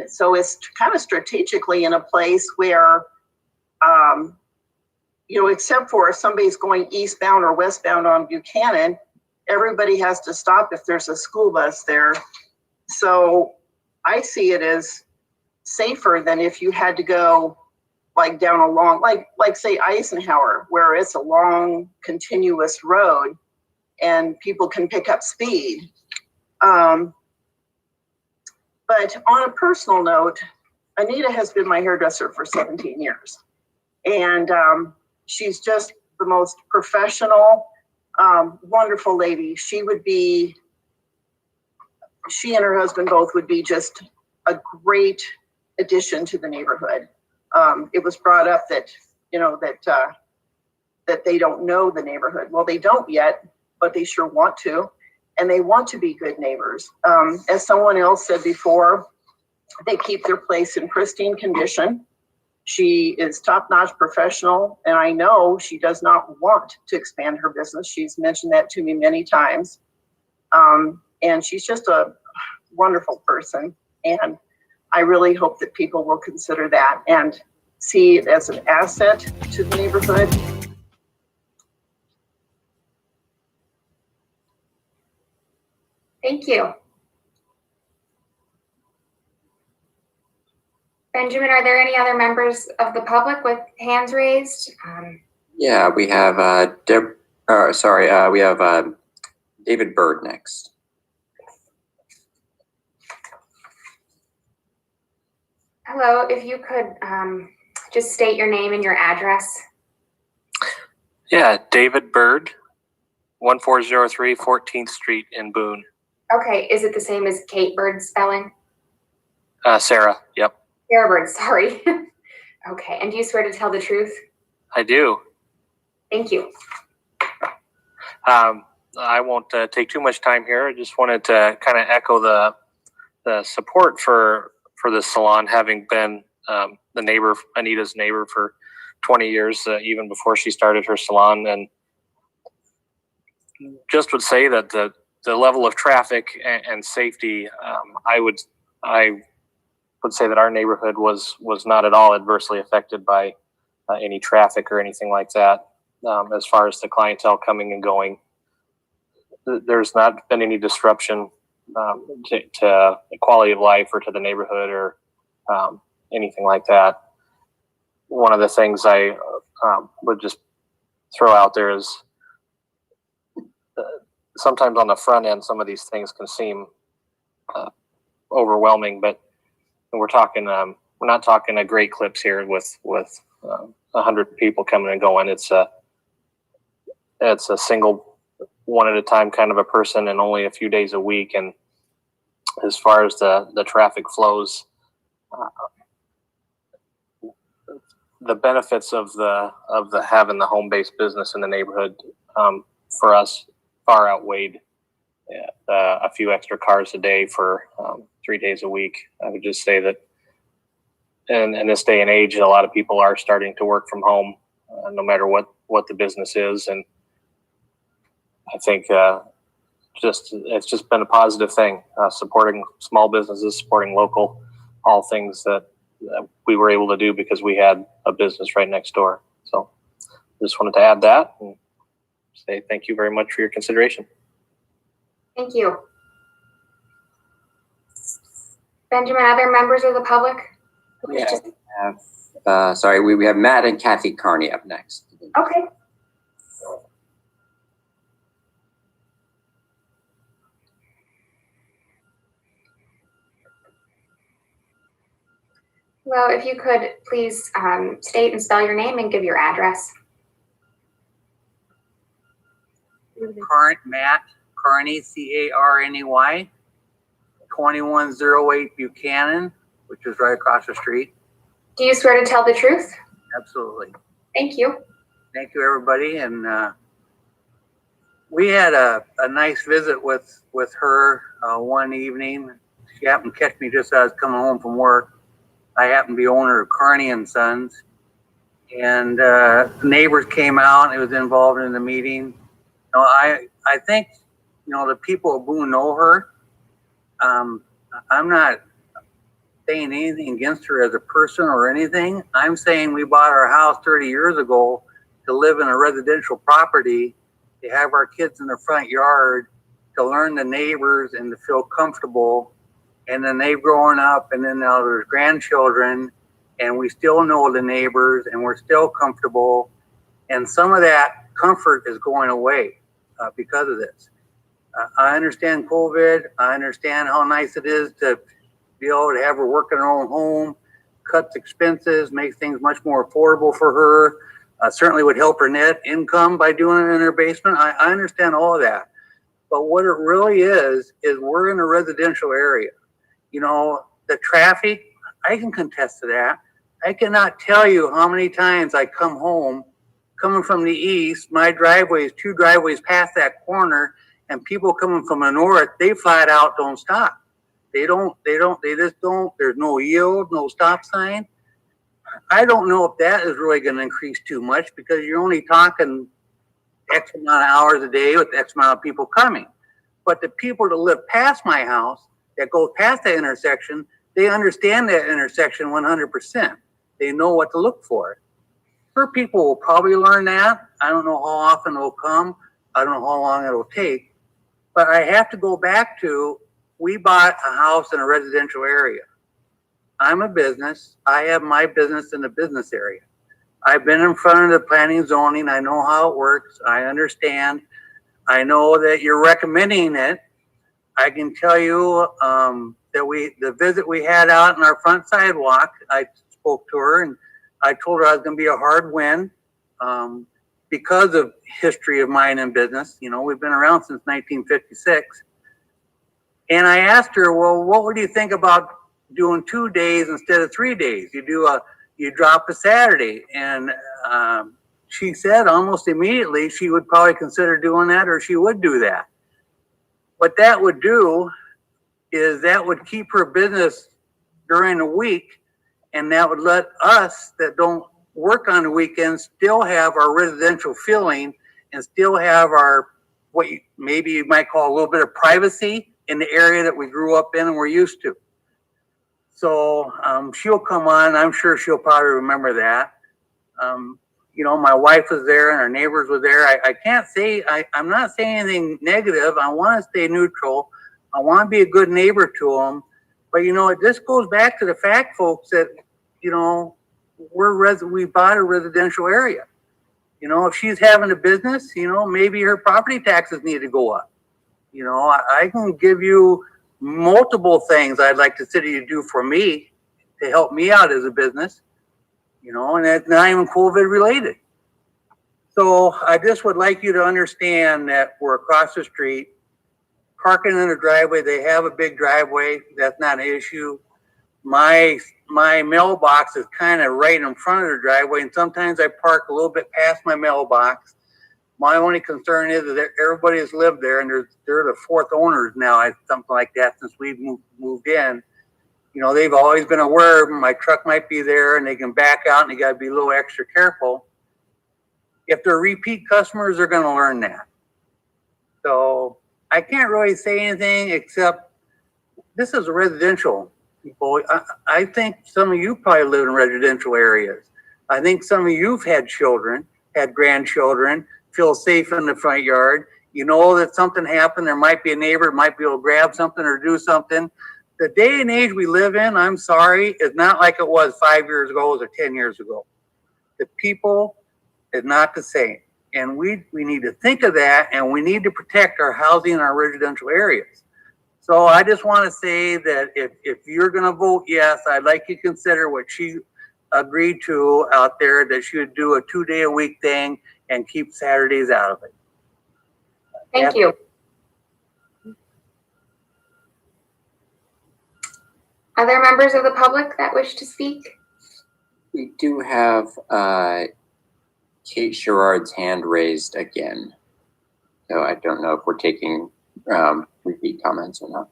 So it's kind of strategically in a place where, except for if somebody's going eastbound or westbound on Buchanan, everybody has to stop if there's a school bus there. So I see it as safer than if you had to go like down a long, like say Eisenhower, where it's a long continuous road and people can pick up speed. But on a personal note, Anita has been my hairdresser for 17 years. And she's just the most professional, wonderful lady. She and her husband both would be just a great addition to the neighborhood. It was brought up that, that they don't know the neighborhood. Well, they don't yet, but they sure want to, and they want to be good neighbors. As someone else said before, they keep their place in pristine condition. She is top-notch professional, and I know she does not want to expand her business. She's mentioned that to me many times. And she's just a wonderful person. And I really hope that people will consider that and see it as an asset to the neighborhood. Thank you. Benjamin, are there any other members of the public with hands raised? Yeah, we have we have David Byrd next. Hello, if you could just state your name and your address. Yeah, David Byrd, 1403 14th Street in Boone. Okay, is it the same as Kate Byrd spelling? Sarah, yep. Sarah Byrd, sorry. Okay, and do you swear to tell the truth? I do. Thank you. I won't take too much time here. I just wanted to kind of echo the support for this salon, having been the neighbor, Anita's neighbor for 20 years, even before she started her salon. And just would say that the level of traffic and safety, I would say that our neighborhood was not at all adversely affected by any traffic or anything like that. As far as the clientele coming and going, there's not been any disruption to the quality of life or to the neighborhood or anything like that. One of the things I would just throw out there is sometimes on the front end, some of these things can seem overwhelming, but we're not talking a great clips here with 100 people coming and going. It's a single, one at a time kind of a person, and only a few days a week. And as far as the traffic flows, the benefits of the having the home-based business in the neighborhood for us far outweighed a few extra cars a day for 3 days a week. I would just say that in this day and age, a lot of people are starting to work from home, no matter what the business is. And I think it's just been a positive thing, supporting small businesses, supporting local, all things that we were able to do because we had a business right next door. So just wanted to add that and say thank you very much for your consideration. Thank you. Benjamin, other members of the public? Yeah, we have Matt and Kathy Carney up next. Okay. Well, if you could please state and spell your name and give your address. Matt Carney, C-A-R-N-E-Y, 2108 Buchanan, which is right across the street. Do you swear to tell the truth? Absolutely. Thank you. Thank you, everybody. And we had a nice visit with her one evening. She happened to catch me just as I was coming home from work. I happen to be owner of Carney and Sons. And neighbors came out. It was involved in the meeting. I think, the people of Boone know her. I'm not saying anything against her as a person or anything. I'm saying we bought our house 30 years ago to live in a residential property, to have our kids in the front yard, to learn the neighbors and to feel comfortable. And then they've grown up, and then now there's grandchildren, and we still know the neighbors, and we're still comfortable. And some of that comfort is going away because of this. I understand COVID. I understand how nice it is to be able to have her work in her own home, cuts expenses, makes things much more affordable for her. Certainly would help her net income by doing it in her basement. I understand all of that. But what it really is we're in a residential area. the traffic, I can contest to that. I cannot tell you how many times I come home, coming from the east, my driveway is 2 driveways past that corner, and people coming from the north, they flat out don't stop. They just don't, there's no yield, no stop sign. I don't know if that is really gonna increase too much, because you're only talking X amount of hours a day with X amount of people coming. But the people that live past my house, that go past that intersection, they understand that intersection 100%. They know what to look for. Her people will probably learn that. I don't know how often it'll come. I don't know how long it'll take. But I have to go back to, we bought a house in a residential area. I'm a business. I have my business in the business area. I've been in front of the planning and zoning. I know how it works. I understand. I know that you're recommending it. I can tell you that the visit we had out in our front sidewalk, I spoke to her and I told her I was going to be a hard win because of history of mine in business. You know, we've been around since 1956. And I asked her, well, what would you think about doing 2 days instead of 3 days? You drop a Saturday. And she said almost immediately she would probably consider doing that, or she would do that. What that would do is that would keep her business during the week, and that would let us that don't work on the weekends still have our residential feeling and still have our, maybe you might call a little bit of privacy in the area that we grew up in and we're used to. So she'll come on. I'm sure she'll probably remember that. You know, my wife was there and our neighbors were there. I can't say, I'm not saying anything negative. I want to stay neutral. I want to be a good neighbor to them. But, you know, it just goes back to the fact, folks, that, you know, we bought a residential area. You know, if she's having a business, you know, maybe her property taxes need to go up. You know, I can give you multiple things I'd like the city to do for me to help me out as a business, you know, and that's not even COVID related. So I just would like you to understand that we're across the street, parking in a driveway. They have a big driveway. That's not an issue. My mailbox is kind of right in front of the driveway, and sometimes I park a little bit past my mailbox. My only concern is that everybody has lived there, and they're the 4th owners now, something like that, since we've moved in. You know, they've always been aware my truck might be there, and they can back out, and they got to be a little extra careful. If they're repeat customers, they're going to learn that. So I can't really say anything except this is a residential. People, I think some of you probably live in residential areas. I think some of you've had children, had grandchildren, feel safe in the front yard. You know that something happened. There might be a neighbor, might be able to grab something or do something. The day and age we live in, I'm sorry, is not like it was 5 years ago or 10 years ago. The people is not the same. And we need to think of that, and we need to protect our housing in our residential areas. So I just want to say that if you're going to vote yes, I'd like you to consider what she agreed to out there, that she would do a 2-day-a-week thing and keep Saturdays out of it. Thank you. Other members of the public that wish to speak? We do have Kate Sherrard's hand raised again. So I don't know if we're taking repeat comments or not.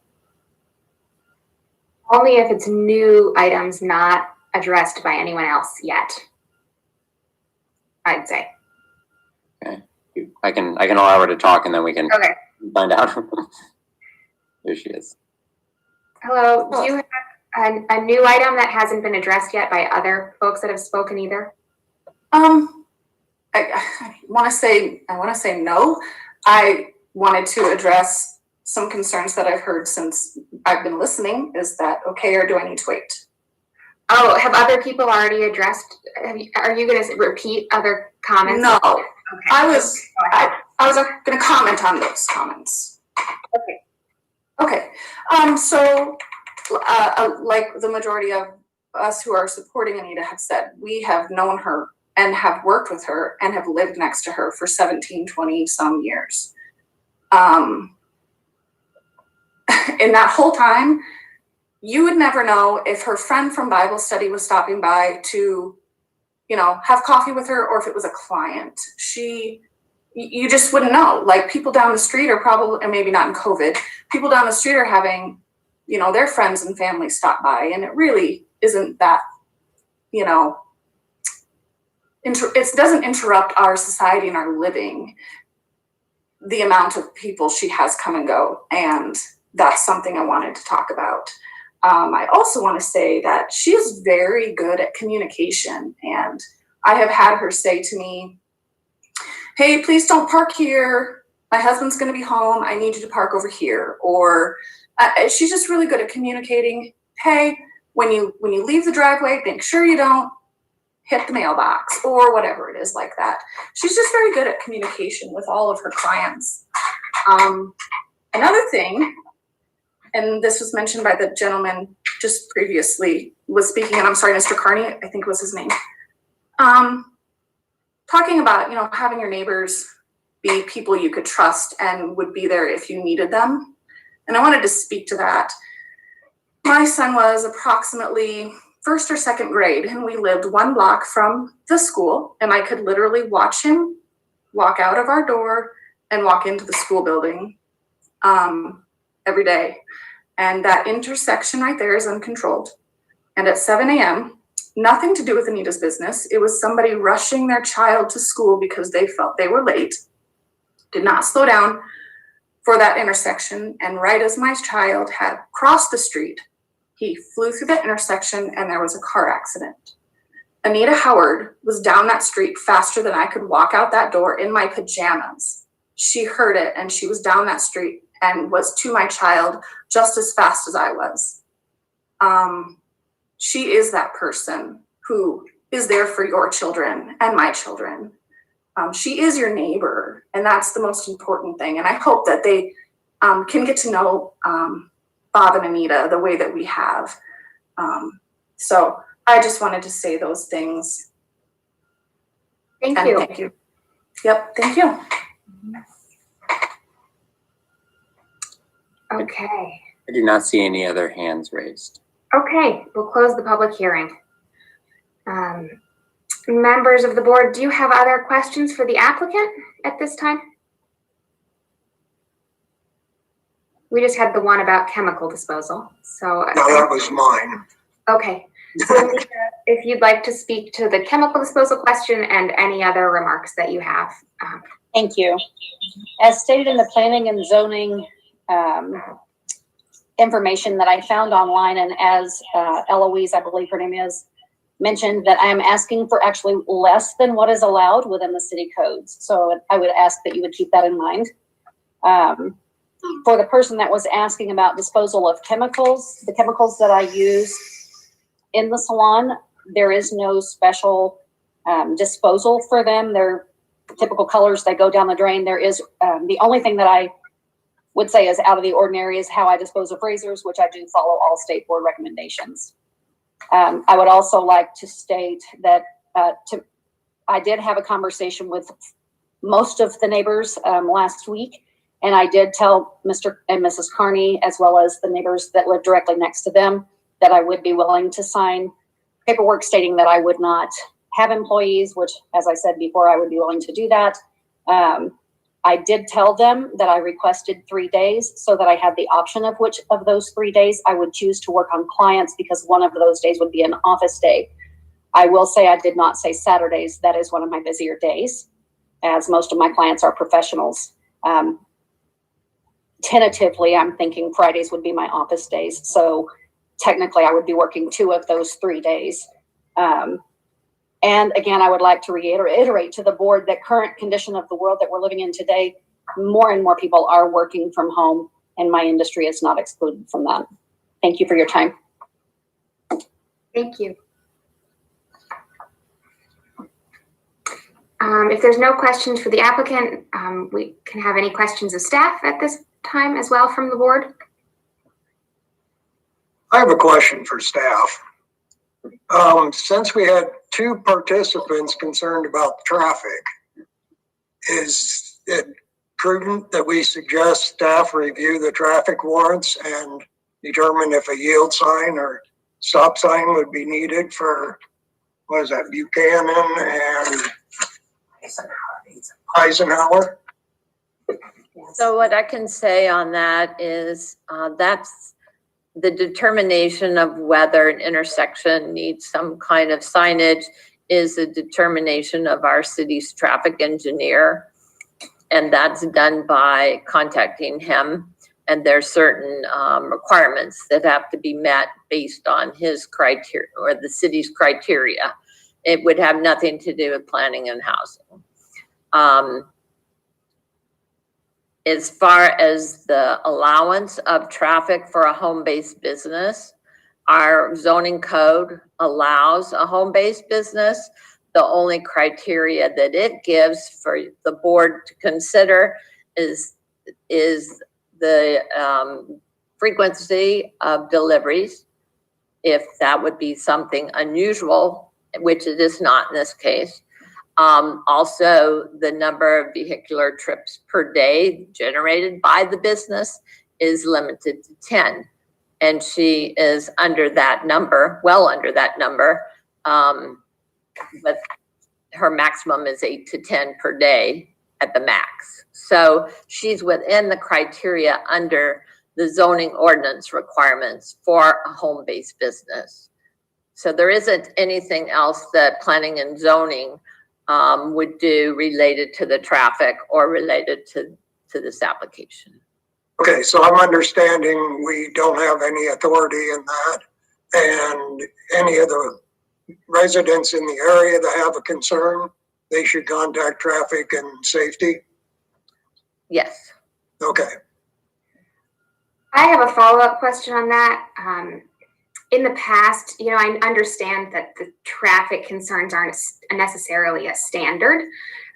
Only if it's new items not addressed by anyone else yet, I'd say. Okay, I can allow her to talk, and then we can find out. There she is. Hello, do you have a new item that hasn't been addressed yet by other folks that have spoken either? I want to say no. I wanted to address some concerns that I've heard since I've been listening. Is that okay, or do I need to wait? Oh, have other people already addressed? Are you going to repeat other comments? No, okay. I was going to comment on those comments. Okay. So, like the majority of us who are supporting Anita have said, we have known her and have worked with her and have lived next to her for 17, 20 some years. In that whole time, you would never know if her friend from Bible study was stopping by to, you know, have coffee with her, or if it was a client. You just wouldn't know. Like, people down the street are probably, and maybe not in COVID, people down the street are having, you know, their friends and family stop by, and it really isn't that, you know, it doesn't interrupt our society and our living, the amount of people she has come and go. And that's something I wanted to talk about. I also want to say that she is very good at communication, and I have had her say to me, hey, please don't park here. My husband's going to be home. I need you to park over here. Or she's just really good at communicating. Hey, when you leave the driveway, make sure you don't hit the mailbox, or whatever it is like that. She's just very good at communication with all of her clients. Another thing, and this was mentioned by the gentleman just previously was speaking, and I'm sorry, Mr. Carney, I think was his name. Talking about, you know, having your neighbors be people you could trust and would be there if you needed them. And I wanted to speak to that. My son was approximately first or second grade, and we lived 1 block from the school, and I could literally watch him walk out of our door and walk into the school building every day. And that intersection right there is uncontrolled. And at 7 a.m., nothing to do with Anita's business. It was somebody rushing their child to school because they felt they were late, did not slow down for that intersection. And right as my child had crossed the street, he flew through that intersection and there was a car accident. Anita Howard was down that street faster than I could walk out that door in my pajamas. She heard it and she was down that street and was to my child just as fast as I was. She is that person who is there for your children and my children. She is your neighbor, and that's the most important thing. And I hope that they can get to know Bob and Anita the way that we have. So I just wanted to say those things. Thank you. Thank you. Yep, thank you. Okay. I do not see any other hands raised. Okay, we'll close the public hearing. Members of the board, do you have other questions for the applicant at this time? We just had the one about chemical disposal, so. No, that was mine. Okay, so Anita, if you'd like to speak to the chemical disposal question and any other remarks that you have. Thank you. As stated in the planning and zoning information that I found online, and as Eloise, I believe her name is, mentioned, that I am asking for actually less than what is allowed within the city codes. So I would ask that you would keep that in mind. For the person that was asking about disposal of chemicals, the chemicals that I use in the salon, there is no special disposal for them. They're typical colors, they go down the drain. There is, the only thing that I would say is out of the ordinary is how I dispose of razors, which I do follow all state board recommendations. I would also like to state that I did have a conversation with most of the neighbors last week, and I did tell Mr. and Mrs. Carney, as well as the neighbors that live directly next to them, that I would be willing to sign paperwork stating that I would not have employees, which, as I said before, I would be willing to do that. I did tell them that I requested 3 days so that I had the option of which of those 3 days I would choose to work on clients, because one of those days would be an office day. I will say I did not say Saturdays. That is one of my busier days, as most of my clients are professionals. Tentatively, I'm thinking Fridays would be my office days. So technically I would be working 2 of those 3 days. And again, I would like to reiterate to the board that current condition of the world that we're living in today, more and more people are working from home, and my industry is not excluded from that. Thank you for your time. Thank you. If there's no questions for the applicant, we can have any questions of staff at this time as well from the board. I have a question for staff. Since we had 2 participants concerned about the traffic, is it prudent that we suggest staff review the traffic warrants and determine if a yield sign or stop sign would be needed for, what is that, Buchanan and Eisenhower? So what I can say on that is that's the determination of whether an intersection needs some kind of signage is a determination of our city's traffic engineer. And that's done by contacting him. And there's certain requirements that have to be met based on his criteria or the city's criteria. It would have nothing to do with planning and housing. As far as the allowance of traffic for a home-based business, our zoning code allows a home-based business. The only criteria that it gives for the board to consider is the frequency of deliveries, if that would be something unusual, which it is not in this case. Also, the number of vehicular trips per day generated by the business is limited to 10. And she is under that number, well under that number. But her maximum is 8 to 10 per day at the max. So she's within the criteria under the zoning ordinance requirements for a home-based business. So there isn't anything else that planning and zoning would do related to the traffic or related to this application. Okay, so I'm understanding we don't have any authority in that, and any of the residents in the area that have a concern, they should contact traffic and safety? Yes. Okay. I have a follow-up question on that. In the past, you know, I understand that the traffic concerns aren't necessarily a standard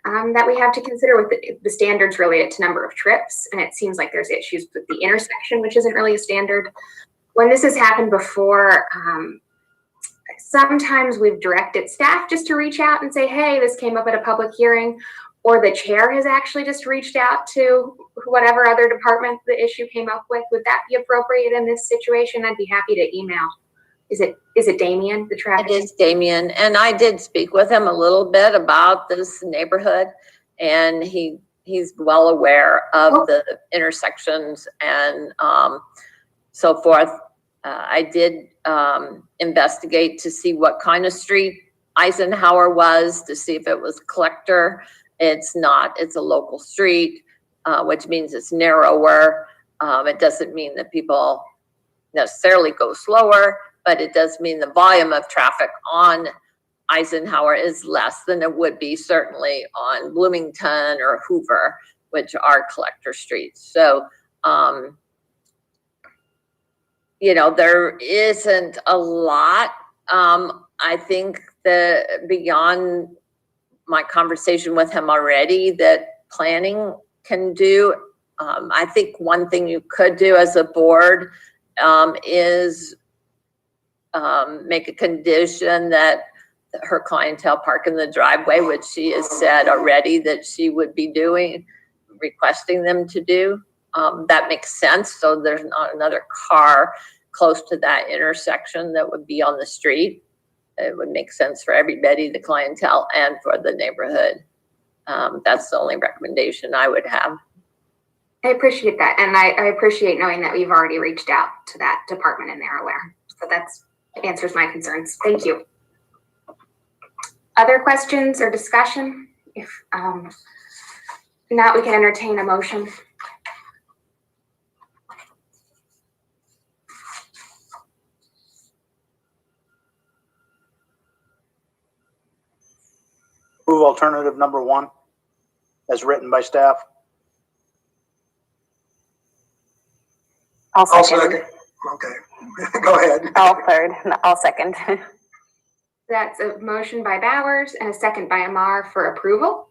that we have to consider with the standards related to number of trips. And it seems like there's issues with the intersection, which isn't really a standard. When this has happened before, sometimes we've directed staff just to reach out and say, hey, this came up at a public hearing, or the chair has actually just reached out to whatever other department the issue came up with. Would that be appropriate in this situation? I'd be happy to email. Is it Damien, the traffic? It is Damien, and I did speak with him a little bit about this neighborhood, and he's well aware of the intersections and so forth. I did investigate to see what kind of street Eisenhower was, to see if it was collector. It's not, it's a local street, which means it's narrower. It doesn't mean that people necessarily go slower, but it does mean the volume of traffic on Eisenhower is less than it would be certainly on Bloomington or Hoover, which are collector streets. So, you know, there isn't a lot. I think that beyond my conversation with him already, that planning can do. I think one thing you could do as a board is make a condition that her clientele park in the driveway, which she has said already that she would be doing, requesting them to do. That makes sense. So there's not another car close to that intersection that would be on the street. It would make sense for everybody, the clientele and for the neighborhood. That's the only recommendation I would have. I appreciate that. And I appreciate knowing that we've already reached out to that department and they're aware. So that answers my concerns. Thank you. Other questions or discussion? If not, we can entertain a motion. Move alternative number 1 as written by staff. I'll second. Okay, go ahead. I'll third. I'll second. That's a motion by Bowers and a second by Amar for approval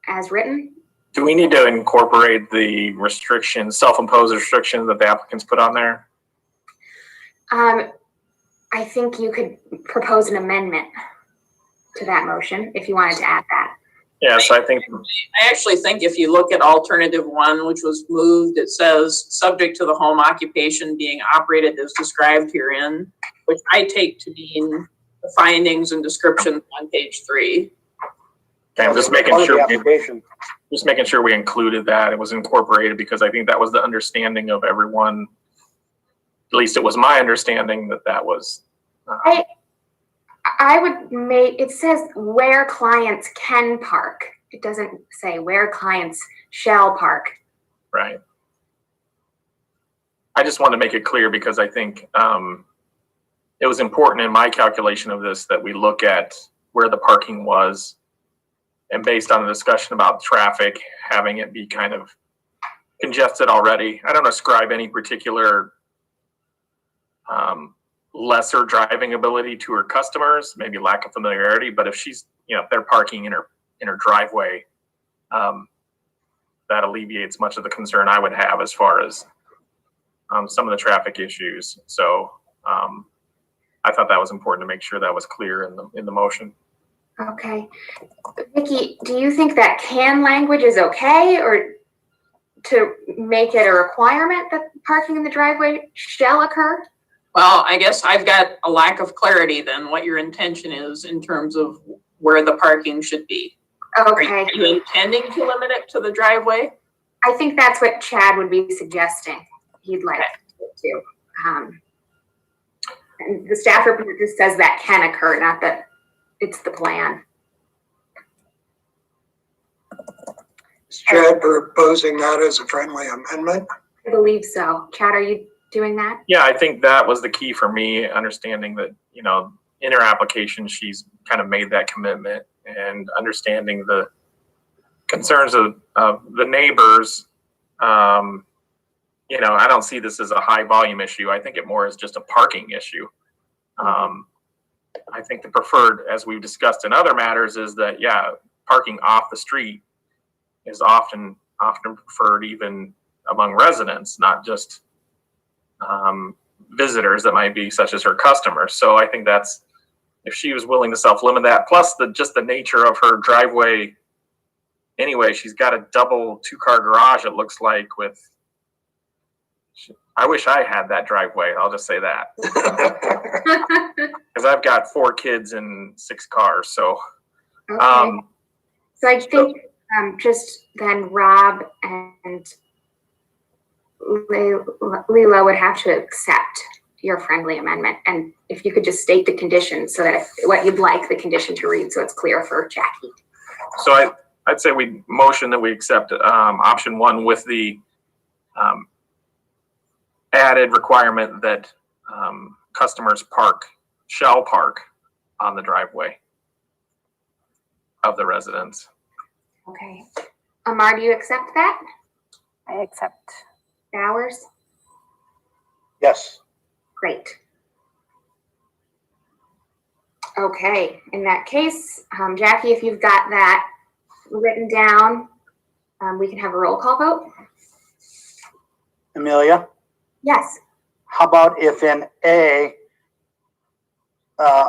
as written. Do we need to incorporate the restrictions, self-imposed restrictions that the applicants put on there? I think you could propose an amendment to that motion if you wanted to add that. Yes, I think, I actually think if you look at alternative one, which was moved, it says, subject to the home occupation being operated as described herein, which I take to mean the findings and descriptions on page 3. okay, I'm just making Part of the sure, application. just making sure we included that. It was incorporated because I think that was the understanding of everyone. At least it was my understanding that that was. I would make, it says where clients can park. It doesn't say where clients shall park. Right. I just want to make it clear because I think it was important in my calculation of this that we look at where the parking was, and based on the discussion about traffic, having it be kind of congested already. I don't ascribe any particular lesser driving ability to her customers, maybe lack of familiarity, but if she's, if they're parking in her driveway, that alleviates much of the concern I would have as far as some of the traffic issues. So I thought that was important to make sure that was clear in the motion. Okay. Vicki, do you think that can language is okay, or to make it a requirement that parking in the driveway shall occur? Well, I guess I've got a lack of clarity then what your intention is in terms of where the parking should be. Okay. Are you intending to limit it to the driveway? I think that's what Chad would be suggesting. He'd like it to. And the staff report just says that can occur, not that it's the plan. Is Chad proposing that as a friendly amendment? I believe so. Chad, are you doing that? Yeah, I think that was the key for me, understanding that, in her application, she's kind of made that commitment, and understanding the concerns of the neighbors. I don't see this as a high volume issue. I think it more is just a parking issue. I think the preferred, as we've discussed in other matters, is that, parking off the street is often preferred even among residents, not just visitors that might be such as her customers. So I think that's, if she was willing to self-limit that, plus just the nature of her driveway. Anyway, she's got a double 2-car garage, it looks like, I wish I had that driveway. I'll just say that. Because I've got 4 kids and 6 cars. So, okay. So I think just then Rob and Leela would have to accept your friendly amendment. And if you could just state the conditions so that what you'd like the condition to read, so it's clear for Jackie. So I'd say we motion that we accept option 1 with the added requirement that customers shall park on the driveway of the residents. Okay. Amar, do you accept that? I accept. Bowers? Yes. Great. Okay, in that case, Jackie, if you've got that written down, we can have a roll call vote. Amelia, Yes. how about if in A,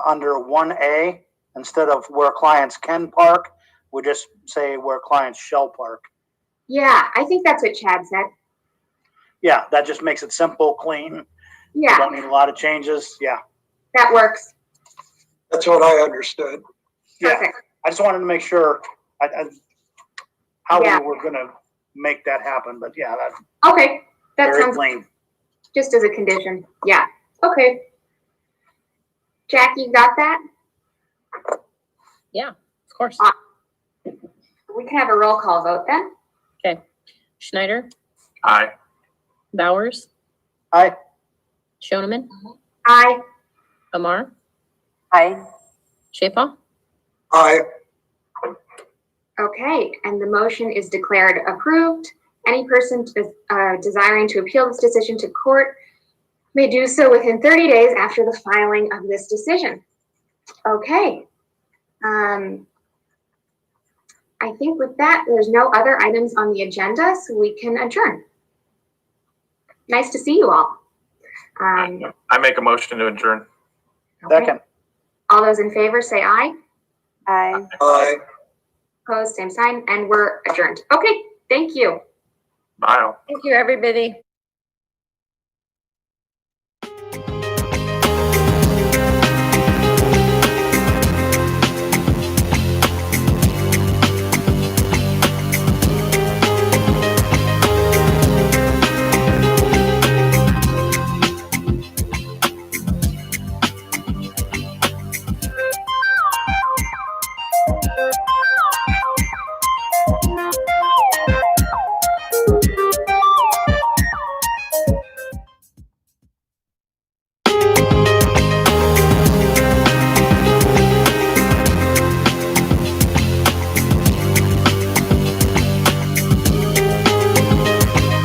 under 1A, instead of where clients can park, we just say where clients shall park? Yeah, I think that's what Chad said. Yeah, that just makes it simple, clean. Yeah. Don't need a lot of changes. Yeah. That works. That's what I understood. Yeah. Perfect. I just wanted to make sure how Yeah. we were going to make that happen. But yeah, that's Okay, that very sounds clean. just as a condition. Yeah. Okay. Jackie, you got that? Yeah, of course. We can have a roll call vote then. Okay. Schneider, Aye. Bowers, Aye. Shoneman, Aye. Amar, Aye. Shapaw. Aye. Okay, and the motion is declared approved. Any person desiring to appeal this decision to court may do so within 30 days after the filing of this decision. Okay. I think with that, there's no other items on the agenda, so we can adjourn. Nice to see you all. I make a motion to adjourn. Okay. Second. All those in favor say aye. Aye. Aye. Opposed, same sign, and we're adjourned. Okay, thank you. Bye. Thank you, everybody.